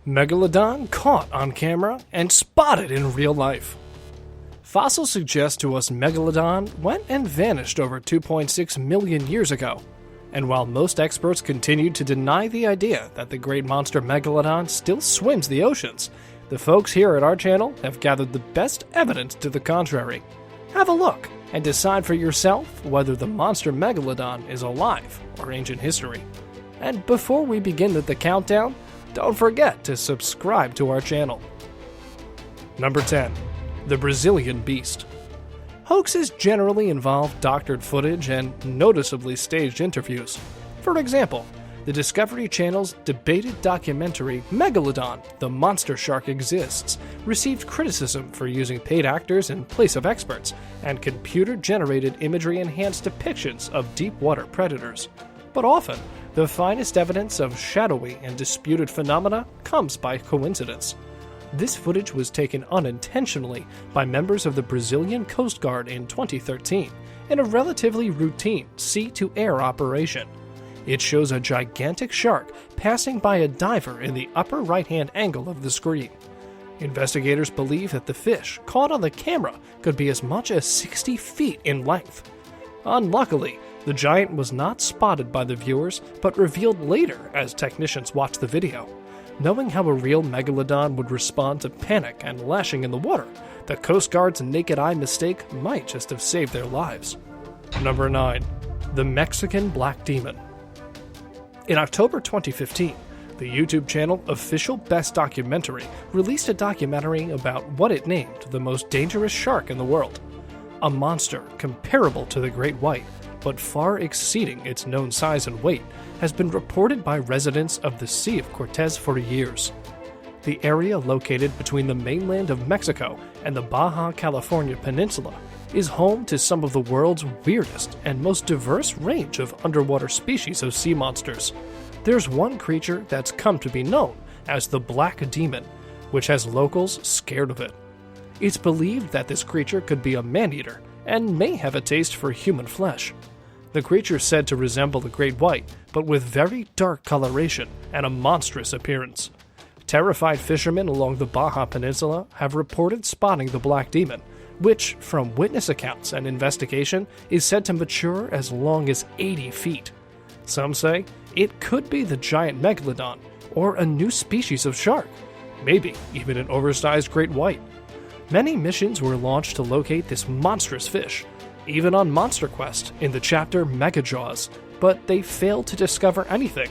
Megalodon caught on camera and spotted in real life. Fossils suggest to us Megalodon went and vanished over 2.6 million years ago. And while most experts continued to deny the idea that the great monster Megalodon still swims the oceans, the folks here at our channel have gathered the best evidence to the contrary. Have a look and decide for yourself whether the monster Megalodon is alive or ancient history. And before we begin with the countdown, don't forget to subscribe to our channel. Number 10. The Brazilian Beast. Hoaxes generally involve doctored footage and noticeably staged interviews. For example, the Discovery Channel's debated documentary Megalodon, The Monster Shark Exists, received criticism for using paid actors in place of experts and computer-generated imagery-enhanced depictions of deep-water predators. But often, the finest evidence of shadowy and disputed phenomena comes by coincidence. This footage was taken unintentionally by members of the Brazilian Coast Guard in 2013 in a relatively routine sea-to-air operation. It shows a gigantic shark passing by a diver in the upper right-hand angle of the screen. Investigators believe that the fish caught on the camera could be as much as 60 feet in length. Unluckily, the giant was not spotted by the viewers, but revealed later as technicians watched the video. Knowing how a real Megalodon would respond to panic and lashing in the water, the Coast Guard's naked eye mistake might just have saved their lives. Number 9. The Mexican Black Demon. In October 2015, the YouTube channel Official Best Documentary released a documentary about what it named the most dangerous shark in the world. A monster comparable to the great white, but far exceeding its known size and weight, has been reported by residents of the Sea of Cortez for years. The area located between the mainland of Mexico and the Baja California Peninsula is home to some of the world's weirdest and most diverse range of underwater species of sea monsters. There's one creature that's come to be known as the Black Demon, which has locals scared of it. It's believed that this creature could be a man-eater and may have a taste for human flesh. The creature is said to resemble the great white, but with very dark coloration and a monstrous appearance. Terrified fishermen along the Baja Peninsula have reported spotting the Black Demon, which, from witness accounts and investigation, is said to mature as long as 80 feet. Some say it could be the giant Megalodon, or a new species of shark, maybe even an oversized great white. Many missions were launched to locate this monstrous fish, even on Monster Quest in the chapter Megajaws, but they failed to discover anything.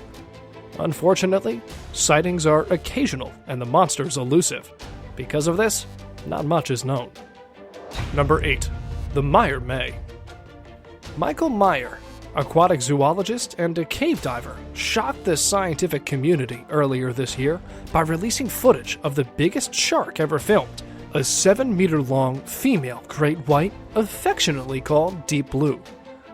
Unfortunately, sightings are occasional and the monster's elusive. Because of this, not much is known. Number 8. The MAIER May. Michael MAIER, aquatic zoologist and a cave diver, shocked the scientific community earlier this year by releasing footage of the biggest shark ever filmed, a 7-meter-long female great white, affectionately called Deep Blue.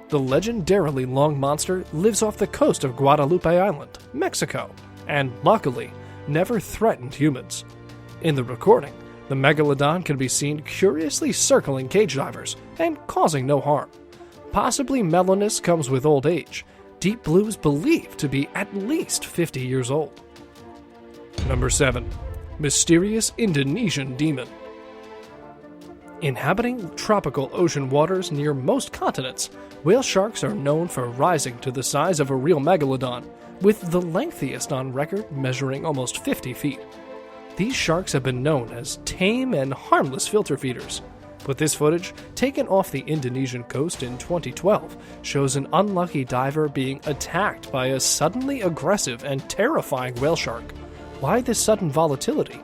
The legendarily long monster lives off the coast of Guadalupe Island, Mexico, and, luckily, never threatened humans. In the recording, the Megalodon can be seen curiously circling cage divers and causing no harm. Possibly mellowness comes with old age. Deep Blue is believed to be at least 50 years old. Number 7. Mysterious Indonesian Demon. Inhabiting tropical ocean waters near most continents, whale sharks are known for rising to the size of a real megalodon, with the lengthiest on record measuring almost 50 feet. These sharks have been known as tame and harmless filter feeders, but this footage, taken off the Indonesian coast in 2012, shows an unlucky diver being attacked by a suddenly aggressive and terrifying whale shark. Why this sudden volatility?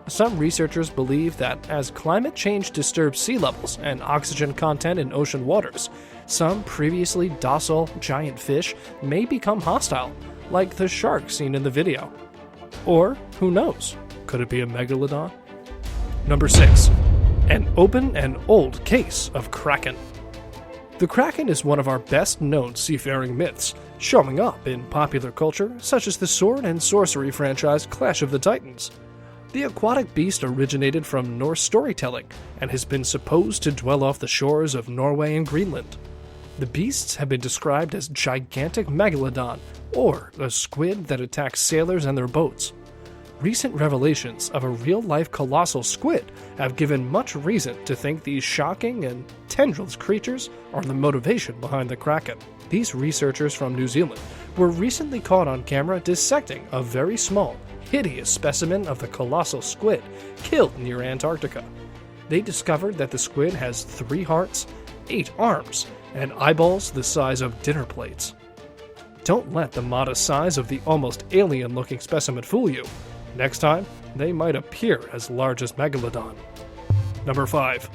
Some researchers believe that as climate change disturbs sea levels and oxygen content in ocean waters, some previously docile giant fish may become hostile, like the shark seen in the video. Or, who knows, could it be a megalodon? Number 6. An open and old case of Kraken. The Kraken is one of our best-known seafaring myths, showing up in popular culture such as the sword and sorcery franchise Clash of the Titans. The aquatic beast originated from Norse storytelling and has been supposed to dwell off the shores of Norway and Greenland. The beasts have been described as gigantic megalodon, or a squid that attacks sailors and their boats. Recent revelations of a real-life colossal squid have given much reason to think these shocking and tendrils creatures are the motivation behind the Kraken. These researchers from New Zealand were recently caught on camera dissecting a very small, hideous specimen of the colossal squid killed near Antarctica. They discovered that the squid has 3 hearts, 8 arms, and eyeballs the size of dinner plates. Don't let the modest size of the almost alien-looking specimen fool you. Next time, they might appear as large as Megalodon. Number 5.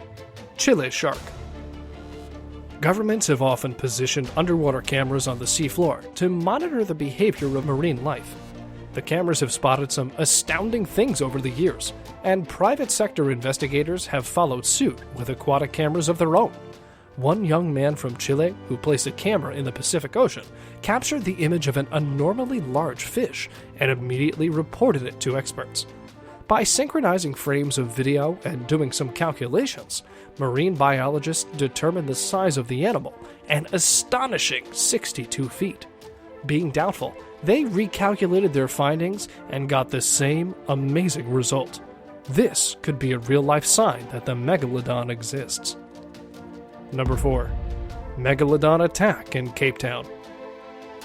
Chile shark. Governments have often positioned underwater cameras on the seafloor to monitor the behavior of marine life. The cameras have spotted some astounding things over the years, and private sector investigators have followed suit with aquatic cameras of their own. One young man from Chile who placed a camera in the Pacific Ocean captured the image of an abnormally large fish and immediately reported it to experts. By synchronizing frames of video and doing some calculations, marine biologists determined the size of the animal, an astonishing 62 feet. Being doubtful, they recalculated their findings and got the same amazing result. This could be a real-life sign that the Megalodon exists. Number 4. Megalodon attack in Cape Town.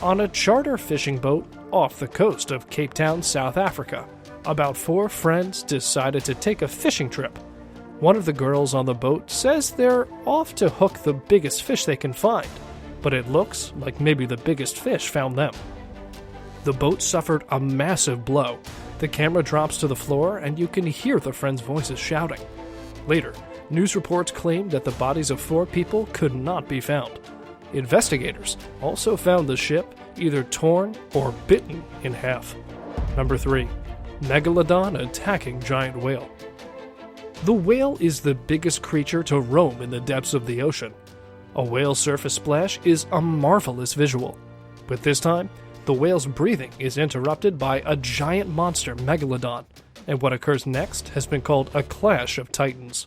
On a charter fishing boat off the coast of Cape Town, South Africa, about 4 friends decided to take a fishing trip. One of the girls on the boat says they're off to hook the biggest fish they can find, but it looks like maybe the biggest fish found them. The boat suffered a massive blow. The camera drops to the floor and you can hear the friends' voices shouting. Later, news reports claimed that the bodies of 4 people could not be found. Investigators also found the ship either torn or bitten in half. Number 3. Megalodon attacking giant whale. The whale is the biggest creature to roam in the depths of the ocean. A whale surface splash is a marvelous visual, but this time, the whale's breathing is interrupted by a giant monster Megalodon, and what occurs next has been called a clash of titans.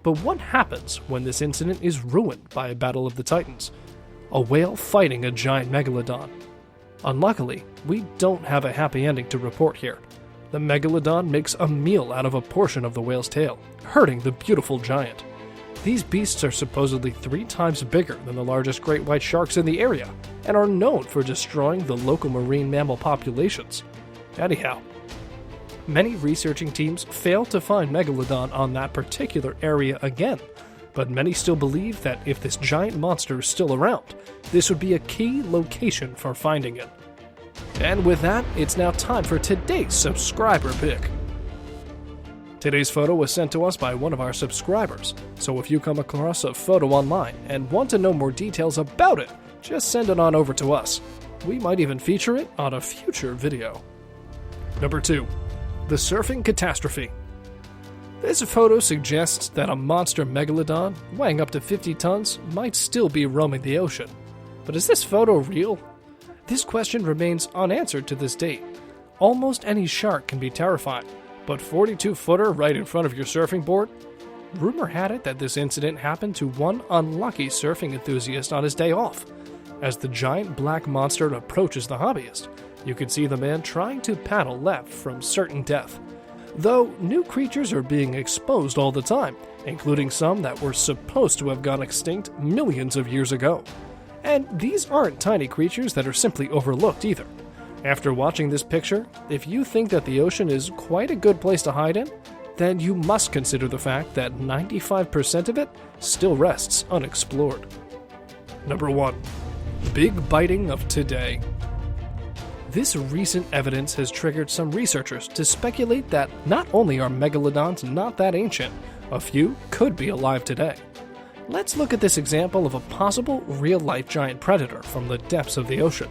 But what happens when this incident is ruined by a battle of the titans? A whale fighting a giant Megalodon. Unluckily, we don't have a happy ending to report here. The Megalodon makes a meal out of a portion of the whale's tail, hurting the beautiful giant. These beasts are supposedly 3 times bigger than the largest great white sharks in the area, and are known for destroying the local marine mammal populations. Anyhow, many researching teams failed to find Megalodon on that particular area again, but many still believe that if this giant monster is still around, this would be a key location for finding it. And with that, it's now time for today's subscriber pick. Today's photo was sent to us by one of our subscribers, so if you come across a photo online and want to know more details about it, just send it on over to us. We might even feature it on a future video. Number 2. The surfing catastrophe. This photo suggests that a monster Megalodon, weighing up to 50 tons, might still be roaming the ocean. But is this photo real? This question remains unanswered to this date. Almost any shark can be terrifying, but 42-footer right in front of your surfing board? Rumor had it that this incident happened to one unlucky surfing enthusiast on his day off. As the giant black monster approaches the hobbyist, you can see the man trying to paddle left from certain death. Though new creatures are being exposed all the time, including some that were supposed to have gone extinct millions of years ago. And these aren't tiny creatures that are simply overlooked either. After watching this picture, if you think that the ocean is quite a good place to hide in, then you must consider the fact that 95% of it still rests unexplored. Number 1. Big biting of today. This recent evidence has triggered some researchers to speculate that not only are megalodons not that ancient, a few could be alive today. Let's look at this example of a possible real-life giant predator from the depths of the ocean.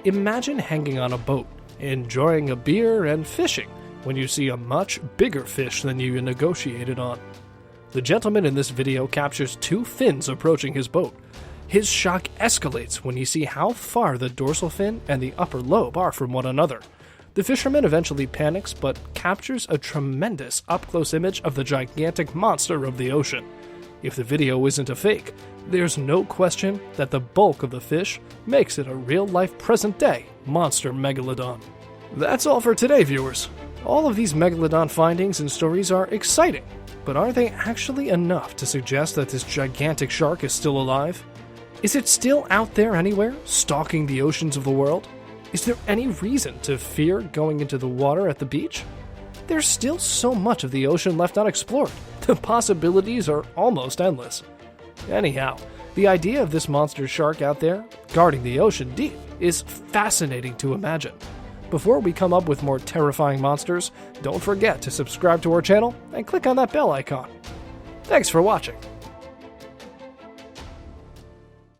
Imagine hanging on a boat, enjoying a beer and fishing when you see a much bigger fish than you negotiated on. The gentleman in this video captures 2 fins approaching his boat. His shock escalates when you see how far the dorsal fin and the upper lobe are from one another. The fisherman eventually panics but captures a tremendous up-close image of the gigantic monster of the ocean. If the video isn't a fake, there's no question that the bulk of the fish makes it a real-life present-day monster megalodon. That's all for today, viewers. All of these Megalodon findings and stories are exciting, but are they actually enough to suggest that this gigantic shark is still alive? Is it still out there anywhere, stalking the oceans of the world? Is there any reason to fear going into the water at the beach? There's still so much of the ocean left unexplored. The possibilities are almost endless. Anyhow, the idea of this monster shark out there, guarding the ocean deep, is fascinating to imagine. Before we come up with more terrifying monsters, don't forget to subscribe to our channel and click on that bell icon. Thanks for watching.